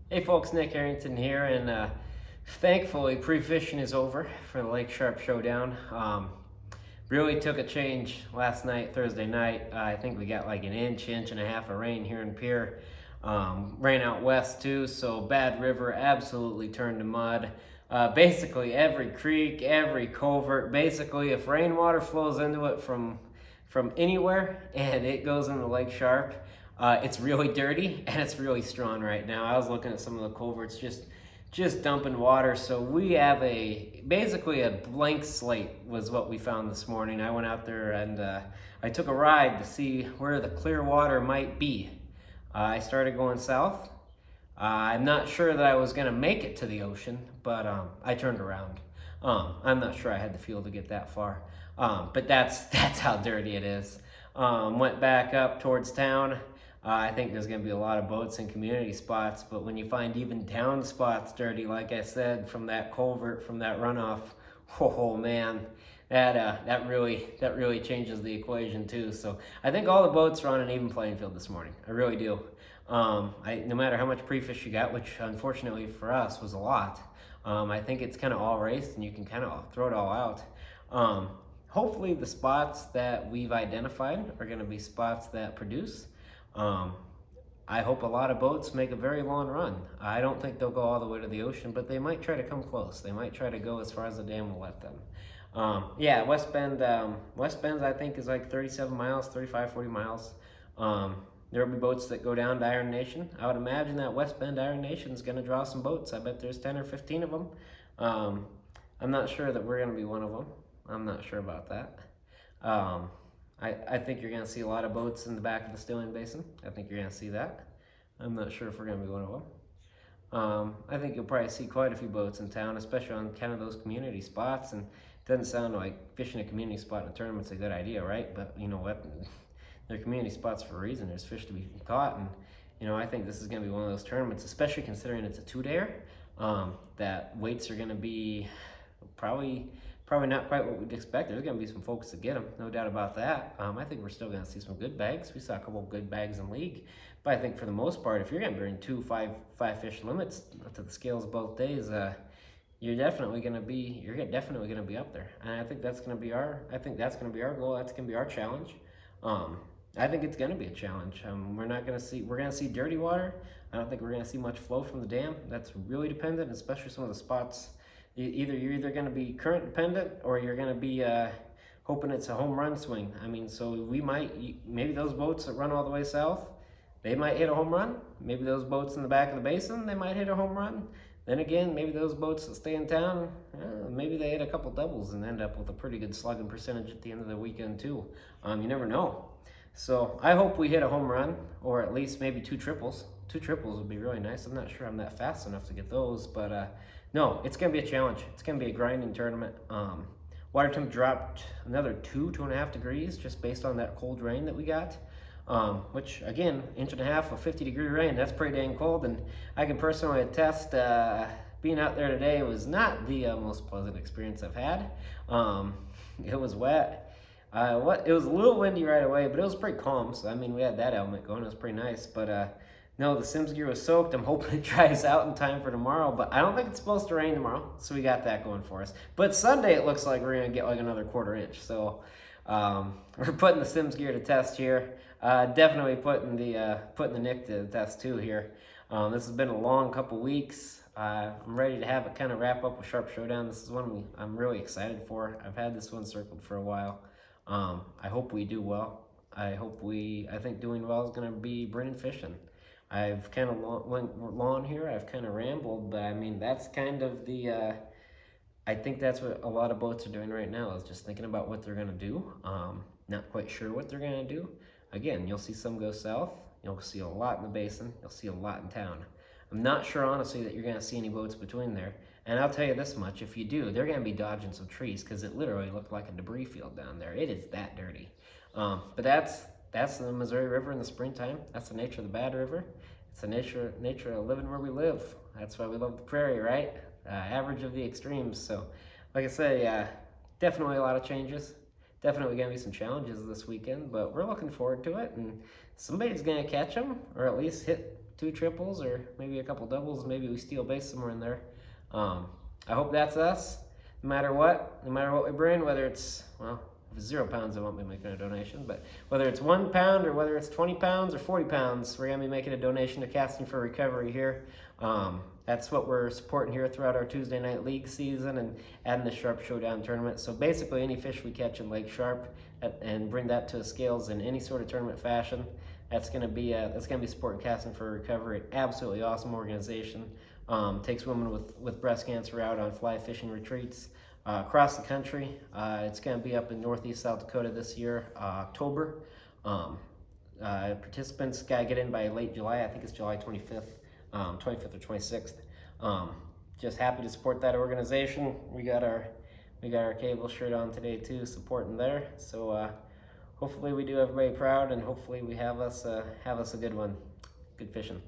Hey folks, Nick Harrington here, and thankfully pre-fishing is over for the Sharpe Showdown. Really took a change last night, Thursday night. I think we got like an inch and a half of rain here in Pierre. Rain out west too, so bad river absolutely turned to mud. Basically every creek, every culvert, basically if rainwater flows into it from anywhere and it goes into Lake Sharpe, it's really dirty and it's really strong right now. I was looking at some of the culverts just dumping water. So we have basically a blank slate was what we found this morning. I went out there and I took a ride to see where the clear water might be. I started going south. I'm not sure that I was going to make it to the ocean, but I turned around. I'm not sure I had the fuel to get that far, but that's how dirty it is. Went back up towards town. I think there's going to be a lot of boats and community spots, but when you find even town spots dirty, like I said, from that culvert, from that runoff, oh man, that really changes the equation too. So I think all the boats are on an even playing field this morning. I really do. No matter how much pre-fish you got, which unfortunately for us was a lot, I think it's kind of all raced and you can kind of throw it all out. Hopefully the spots that we've identified are going to be spots that produce. I hope a lot of boats make a very long run. I don't think they'll go all the way to the ocean, but they might try to come close. They might try to go as far as the dam will let them. Yeah, West Bend I think is like 37 miles, 35, 40 miles. There will be boats that go down to Iron Nation. I would imagine that West Bend Iron Nation is going to draw some boats. I bet there's 10 or 15 of them. I'm not sure that we're going to be one of them. I'm not sure about that. I think you're going to see a lot of boats in the back of the Stillian Basin. I think you're going to see that. I'm not sure if we're going to be one of them. I think you'll probably see quite a few boats in town, especially on kind of those community spots. And it doesn't sound like fishing a community spot in a tournament's a good idea, right? But you know what? They're community spots for a reason. There's fish to be caught. And, you know, I think this is going to be one of those tournaments, especially considering it's a two-dayer, that weights are going to be probably not quite what we'd expect. There's going to be some folks that get them, no doubt about that. I think we're still going to see some good bags. We saw a couple of good bags in league, but I think for the most part, if you're going to bring five fish limits to the scales both days, you're definitely going to be up there. And I think that's going to be our goal. That's going to be our challenge. I think it's going to be a challenge. We're going to see dirty water. I don't think we're going to see much flow from the dam. That's really dependent, especially some of the spots. You're either going to be current dependent or you're going to be hoping it's a home run swing. I mean, so maybe those boats that run all the way south, they might hit a home run. Maybe those boats in the back of the basin, they might hit a home run. Then again, maybe those boats that stay in town, maybe they hit a couple doubles and end up with a pretty good slugging percentage at the end of the weekend too. You never know. So I hope we hit a home run or at least maybe two triples. Two triples would be really nice. I'm not sure I'm that fast enough to get those, but no, it's going to be a challenge. It's going to be a grinding tournament. Water temp dropped another 2.5 degrees just based on that cold rain that we got, which again, 1.5 inches of 50-degree rain, that's pretty dang cold. And I can personally attest, being out there today was not the most pleasant experience I've had. It was wet. It was a little windy right away, but it was pretty calm. So I mean, we had that element going. It was pretty nice. But no, the Sims gear was soaked. I'm hoping it dries out in time for tomorrow. But I don't think it's supposed to rain tomorrow, so we got that going for us. But Sunday it looks like we're gonna get like another 1/4 inch. So we're putting the Sims gear to test here. Definitely putting the Nick to the test too here. This has been a long couple weeks. I'm ready to have it kind of wrap up with Sharpe Showdown. This is one I'm really excited for. I've had this one circled for a while. I hope we do well. I think doing well is going to be bringing fishing. I've kind of went long here. I've kind of rambled, but I mean, that's kind of I think that's what a lot of boats are doing right now, is just thinking about what they're going to do. Not quite sure what they're going to do. Again, you'll see some go south. You'll see a lot in the basin. You'll see a lot in town. I'm not sure, honestly, that you're going to see any boats between there. And I'll tell you this much, if you do, they're going to be dodging some trees because it literally looked like a debris field down there. It is that dirty. But that's the Missouri River in the springtime. That's the nature of the bad river. It's the nature of living where we live. That's why we love the prairie, right? Average of the extremes. So, like I say, definitely a lot of changes. Definitely going to be some challenges this weekend, but we're looking forward to it. And somebody's going to catch them, or at least hit 2 triples or maybe a couple doubles. Maybe we steal base somewhere in there. I hope that's us. No matter what we bring, whether it's, well, if it's 0 pounds, I won't be making a donation, but whether it's 1 pound or whether it's 20 pounds or 40 pounds, we're going to be making a donation to Casting for Recovery here. That's what we're supporting here throughout our Tuesday night league season and adding the Sharpe Showdown tournament. So basically any fish we catch in Lake Sharpe and bring that to the scales in any sort of tournament fashion, that's going to be supporting Casting for Recovery, an absolutely awesome organization. Takes women with breast cancer out on fly fishing retreats across the country. It's going to be up in northeast South Dakota this year, October. Participants got to get in by late July. I think it's July 25th, 25th or 26th. Just happy to support that organization. We got our cable shirt on today too, supporting there. So hopefully we do everybody proud, and hopefully we have us a good one. Good fishing.